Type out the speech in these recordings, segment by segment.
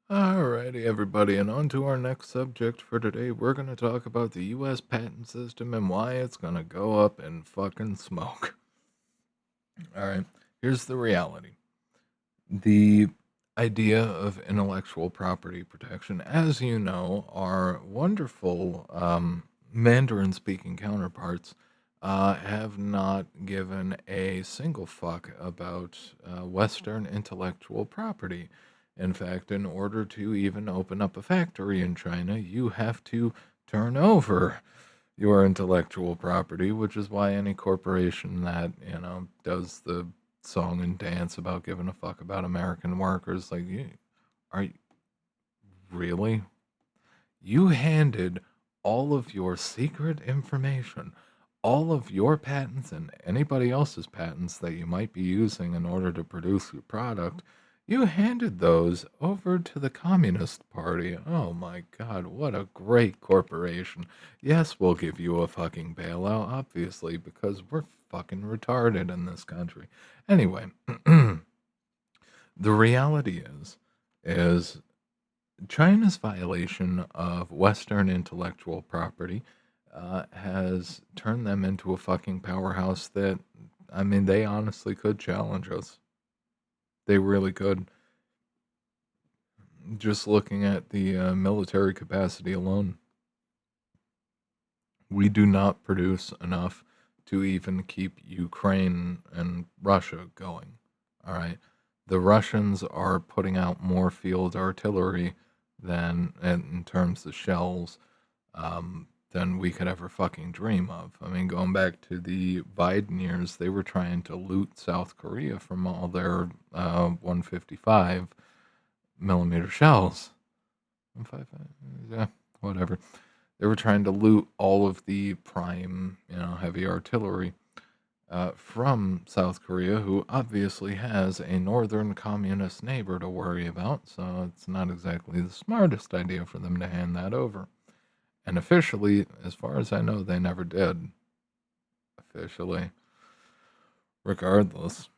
Alrighty, everybody, and on to our next subject for today. We're going to talk about the U.S. patent system and why it's going to go up in fucking smoke. All right, here's the reality. The idea of intellectual property protection, as you know, our wonderful Mandarin speaking counterparts have not given a single fuck about Western intellectual property. In fact, in order to even open up a factory in China, you have to turn over your intellectual property, which is why any corporation that, does the song and dance about giving a fuck about American workers, like, are you really? You handed all of your secret information, all of your patents and anybody else's patents that you might be using in order to produce your product, you handed those over to the Communist Party. Oh my God, what a great corporation. Yes, we'll give you a fucking bailout, obviously, because we're fucking retarded in this country. Anyway, the reality is China's violation of Western intellectual property has turned them into a fucking powerhouse that, I mean, they honestly could challenge us. They really could. Just looking at the military capacity alone, we do not produce enough to even keep Ukraine and Russia going. All right. The Russians are putting out more field artillery than, in terms of shells, than we could ever fucking dream of. I mean, going back to the Biden years, they were trying to loot South Korea from all their 155 millimeter shells. 155, yeah, whatever. They were trying to loot all of the prime, heavy artillery from South Korea, who obviously has a northern communist neighbor to worry about, so it's not exactly the smartest idea for them to hand that over. And officially, as far as I know, they never did. Officially. Regardless.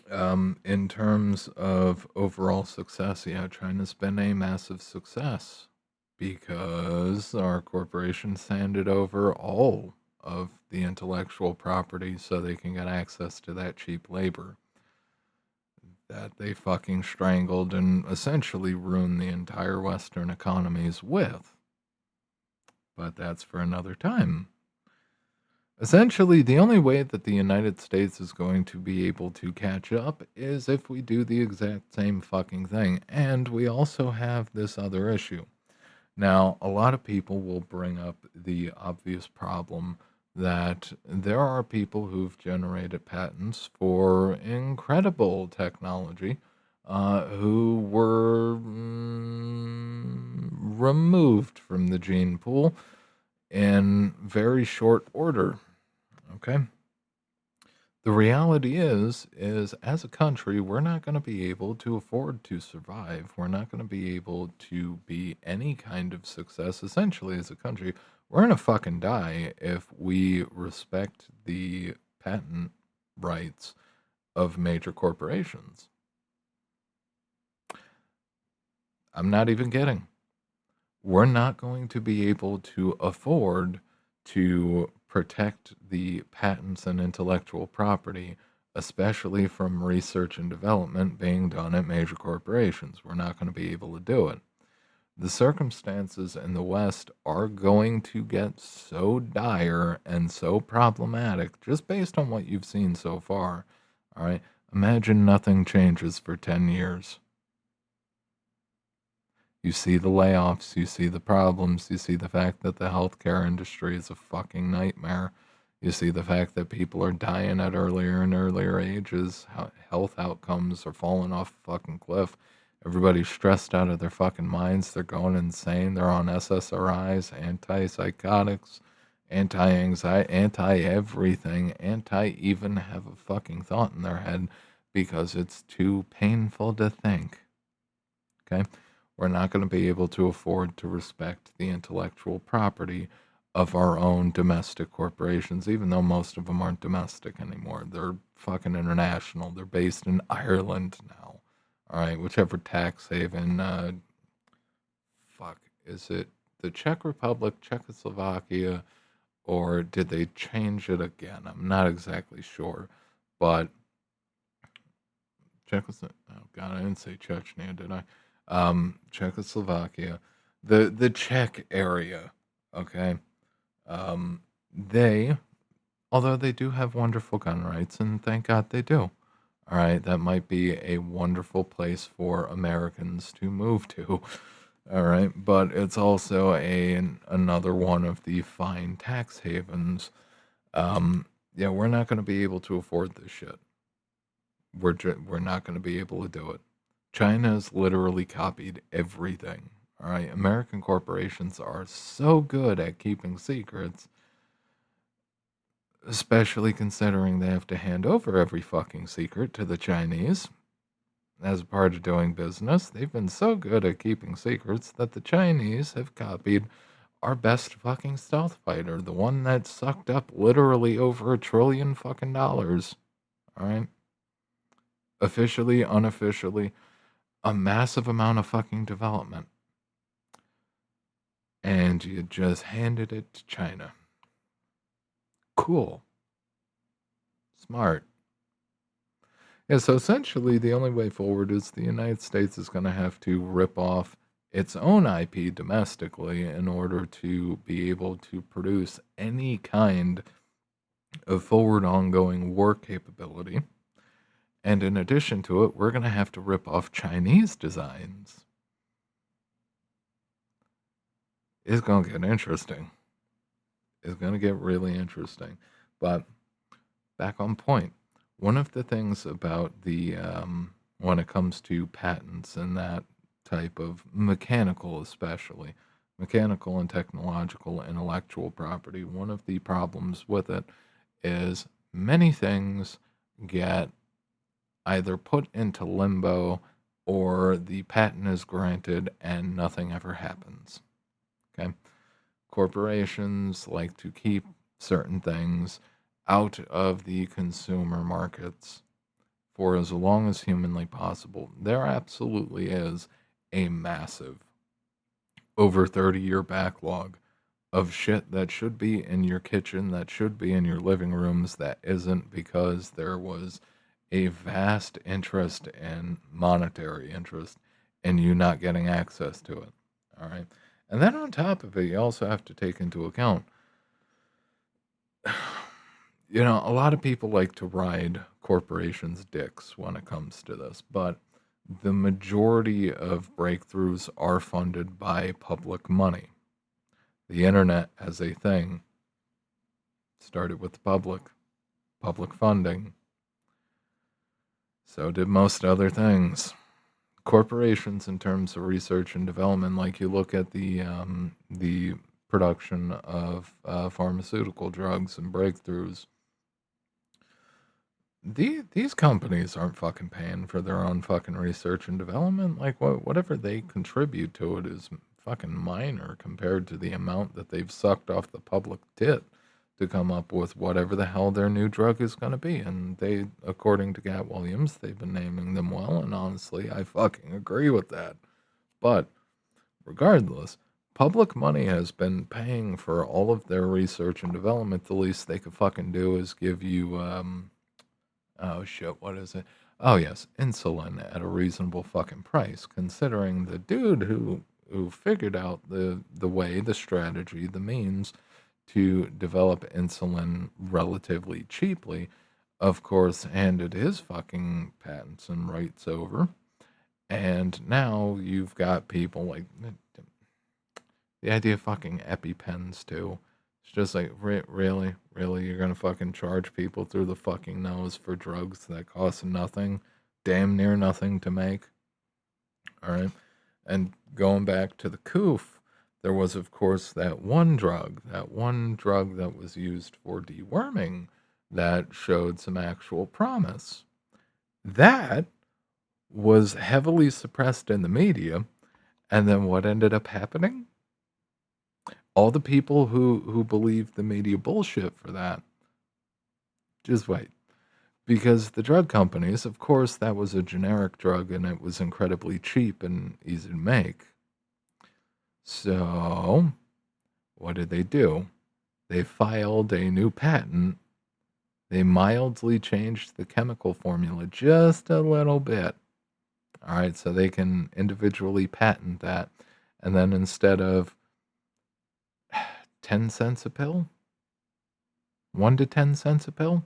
In terms of overall success, yeah, China's been a massive success because our corporations handed over all of the intellectual property so they can get access to that cheap labor that they fucking strangled and essentially ruined the entire Western economies with. But that's for another time. Essentially, the only way that the United States is going to be able to catch up is if we do the exact same fucking thing. And we also have this other issue. Now, a lot of people will bring up the obvious problem that there are people who've generated patents for incredible technology who were removed from the gene pool in very short order. Okay. The reality is as a country, we're not going to be able to afford to survive. We're not going to be able to be any kind of success. Essentially, as a country, we're going to fucking die if we respect the patent rights of major corporations. I'm not even kidding. We're not going to be able to afford to protect the patents and intellectual property, especially from research and development being done at major corporations. We're not going to be able to do it. The circumstances in the West are going to get so dire and so problematic just based on what you've seen so far. All right. Imagine nothing changes for 10 years. You see the layoffs, you see the problems, you see the fact that the healthcare industry is a fucking nightmare. You see the fact that people are dying at earlier and earlier ages, health outcomes are falling off a fucking cliff. Everybody's stressed out of their fucking minds. They're going insane. They're on SSRIs, antipsychotics, anti-anxiety, anti-everything, anti-even have a fucking thought in their head because it's too painful to think. Okay? We're not going to be able to afford to respect the intellectual property of our own domestic corporations, even though most of them aren't domestic anymore. They're fucking international. They're based in Ireland now. All right, whichever tax haven. Fuck, is it the Czech Republic, Czechoslovakia, or did they change it again? I'm not exactly sure, but Czechoslovakia. Oh God, I didn't say Chechnya, did I? Czechoslovakia, the Czech area. Okay, they, although they do have wonderful gun rights, and thank God they do. All right, that might be a wonderful place for Americans to move to. All right, but it's also another one of the fine tax havens. Yeah, we're not going to be able to afford this shit. We're not going to be able to do it. China's literally copied everything. All right, American corporations are so good at keeping secrets, especially considering they have to hand over every fucking secret to the Chinese as a part of doing business. They've been so good at keeping secrets that the Chinese have copied our best fucking stealth fighter, the one that sucked up literally over $1 trillion fucking dollars. All right, officially, unofficially, a massive amount of fucking development, and you just handed it to China. Cool, smart. Yeah, so essentially, the only way forward is the United States is going to have to rip off its own IP domestically in order to be able to produce any kind of forward ongoing war capability. And in addition to it, we're going to have to rip off Chinese designs. It's going to get interesting. It's going to get really interesting. But back on point, one of the things about the, when it comes to patents and that type of mechanical, especially mechanical and technological intellectual property, one of the problems with it is many things get either put into limbo or the patent is granted and nothing ever happens. Okay. Corporations like to keep certain things out of the consumer markets for as long as humanly possible. There absolutely is a massive, over 30-year backlog of shit that should be in your kitchen, that should be in your living rooms, that isn't because there was a vast interest and monetary interest in you not getting access to it. All right. And then on top of it, you also have to take into account, a lot of people like to ride corporations' dicks when it comes to this, but the majority of breakthroughs are funded by public money. The internet as a thing started with the public funding. So did most other things. Corporations, in terms of research and development, like you look at the production of pharmaceutical drugs and breakthroughs, these companies aren't fucking paying for their own fucking research and development. Like whatever they contribute to it is fucking minor compared to the amount that they've sucked off the public tit to come up with whatever the hell their new drug is going to be. And they, according to Gat Williams, they've been naming them well. And honestly, I fucking agree with that. But regardless, public money has been paying for all of their research and development. The least they could fucking do is give you, oh shit, what is it? Oh yes, insulin at a reasonable fucking price, considering the dude who figured out the way, the strategy, the means to develop insulin relatively cheaply, of course, handed his fucking patents and rights over. And now you've got people like the idea of fucking EpiPens too. It's just like, really? Really? You're gonna fucking charge people through the fucking nose for drugs that cost nothing, damn near nothing to make? Alright? And going back to the coof, there was, of course, that one drug that was used for deworming that showed some actual promise. That was heavily suppressed in the media. And then what ended up happening? All the people who believed the media bullshit for that, just wait. Because the drug companies, of course, that was a generic drug and it was incredibly cheap and easy to make. So, what did they do? They filed a new patent. They mildly changed the chemical formula just a little bit. All right, so they can individually patent that. And then instead of 10 cents a pill, 1 to 10 cents a pill,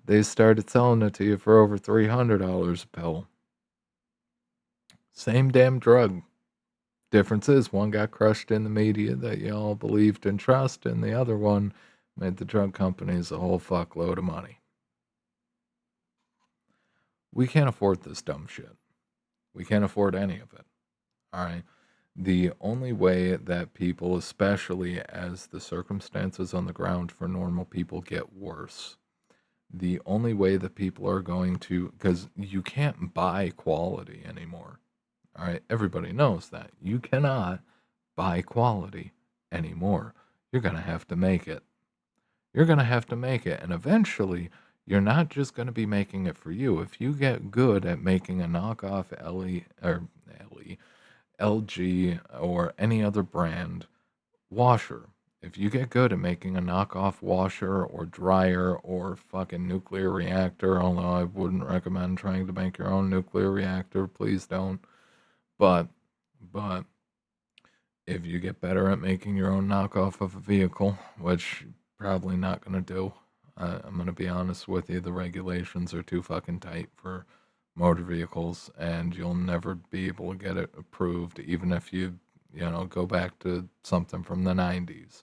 they started selling it to you for over $300 a pill. Same damn drug. Difference is one got crushed in the media that you all believed and trust, and the other one made the drug companies a whole fuckload of money. We can't afford this dumb shit. We can't afford any of it. All right. The only way that people, especially as the circumstances on the ground for normal people get worse, the only way that people are going to, because you can't buy quality anymore. All right. Everybody knows that. You cannot buy quality anymore. You're going to have to make it. You're going to have to make it. And eventually, you're not just going to be making it for you. If you get good at making a knockoff LG or any other brand washer, if you get good at making a knockoff washer or dryer or fucking nuclear reactor, although I wouldn't recommend trying to make your own nuclear reactor, please don't. But if you get better at making your own knockoff of a vehicle, which probably not going to do, I'm going to be honest with you, the regulations are too fucking tight for motor vehicles, and you'll never be able to get it approved, even if you go back to something from the 90s.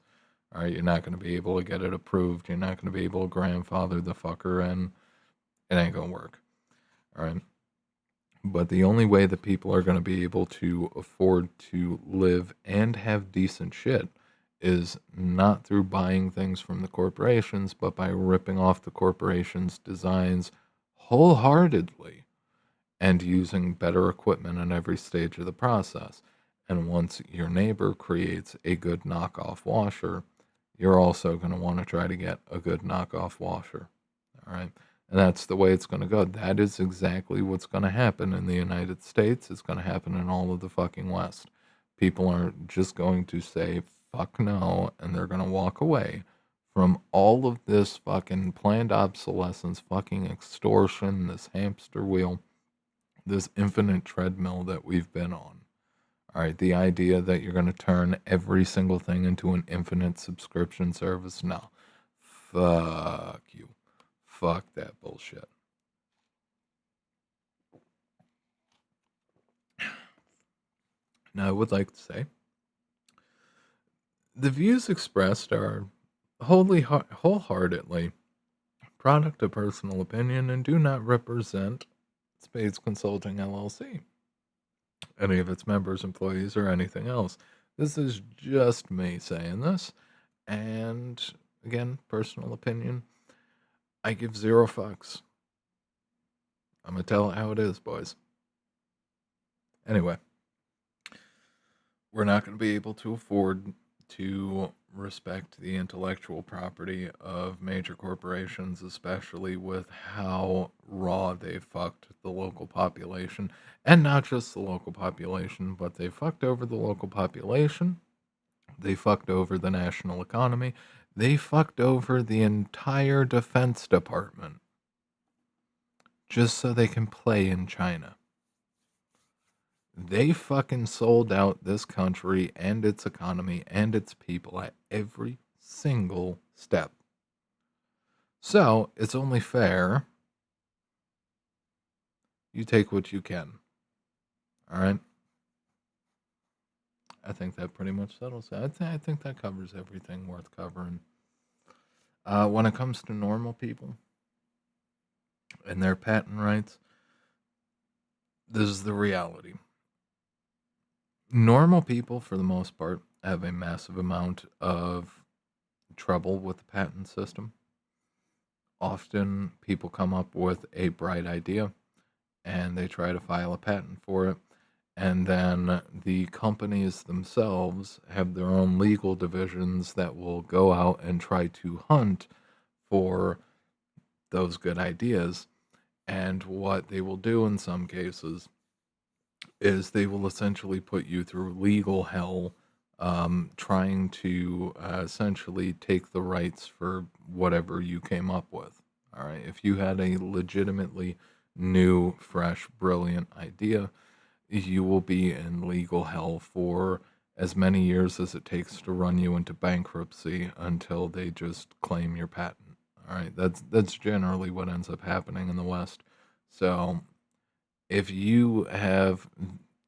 All right, you're not going to be able to get it approved. You're not going to be able to grandfather the fucker, and it ain't going to work. All right. But the only way that people are going to be able to afford to live and have decent shit is not through buying things from the corporations, but by ripping off the corporations' designs wholeheartedly and using better equipment in every stage of the process. And once your neighbor creates a good knockoff washer, you're also going to want to try to get a good knockoff washer. All right. And that's the way it's going to go. That is exactly what's going to happen in the United States. It's going to happen in all of the fucking West. People are just going to say, fuck no, and they're going to walk away from all of this fucking planned obsolescence, fucking extortion, this hamster wheel, this infinite treadmill that we've been on. All right, the idea that you're going to turn every single thing into an infinite subscription service, no. Fuck you. Fuck that bullshit. Now, I would like to say the views expressed are wholeheartedly product of personal opinion and do not represent Spades Consulting LLC, any of its members, employees, or anything else. This is just me saying this, and again, personal opinion. I give zero fucks. I'm gonna tell it how it is, boys. Anyway, we're not going to be able to afford to respect the intellectual property of major corporations, especially with how raw they fucked the local population. And not just the local population, but they fucked over the local population. They fucked over the national economy. They fucked over the entire Defense Department just so they can play in China. They fucking sold out this country and its economy and its people at every single step. So it's only fair you take what you can. All right. I think that pretty much settles it. I think that covers everything worth covering. When it comes to normal people and their patent rights, this is the reality. Normal people, for the most part, have a massive amount of trouble with the patent system. Often people come up with a bright idea and they try to file a patent for it. And then the companies themselves have their own legal divisions that will go out and try to hunt for those good ideas. And what they will do in some cases is they will essentially put you through legal hell, trying to essentially take the rights for whatever you came up with. All right. If you had a legitimately new, fresh, brilliant idea, you will be in legal hell for as many years as it takes to run you into bankruptcy until they just claim your patent. All right. That's generally what ends up happening in the West. So if you have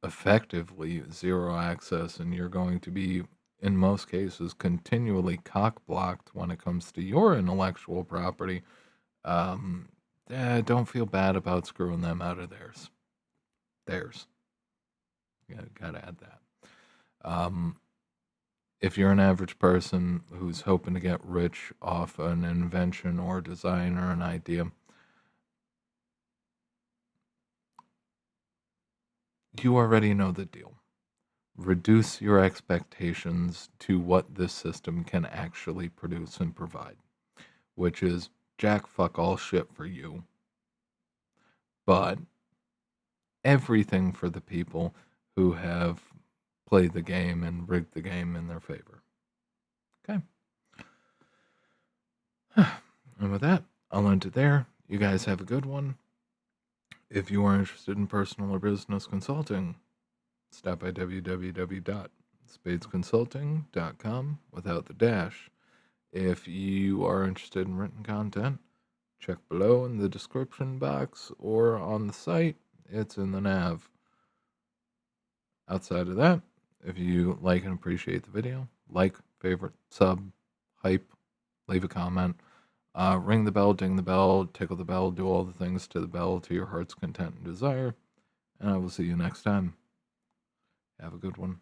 effectively zero access and you're going to be, in most cases, continually cock blocked when it comes to your intellectual property, um, don't feel bad about screwing them out of theirs. Theirs. Yeah, gotta add that. Um, if you're an average person who's hoping to get rich off an invention or design or an idea, you already know the deal. Reduce your expectations to what this system can actually produce and provide, which is jack fuck all shit for you, but everything for the people who have played the game and rigged the game in their favor. Okay. And with that, I'll end it there. You guys have a good one. If you are interested in personal or business consulting, stop by www.spadesconsulting.com without the dash. If you are interested in written content, check below in the description box or on the site. It's in the nav. Outside of that, if you like and appreciate the video, like, favorite, sub, hype, leave a comment, ring the bell, ding the bell, tickle the bell, do all the things to the bell to your heart's content and desire. And I will see you next time. Have a good one.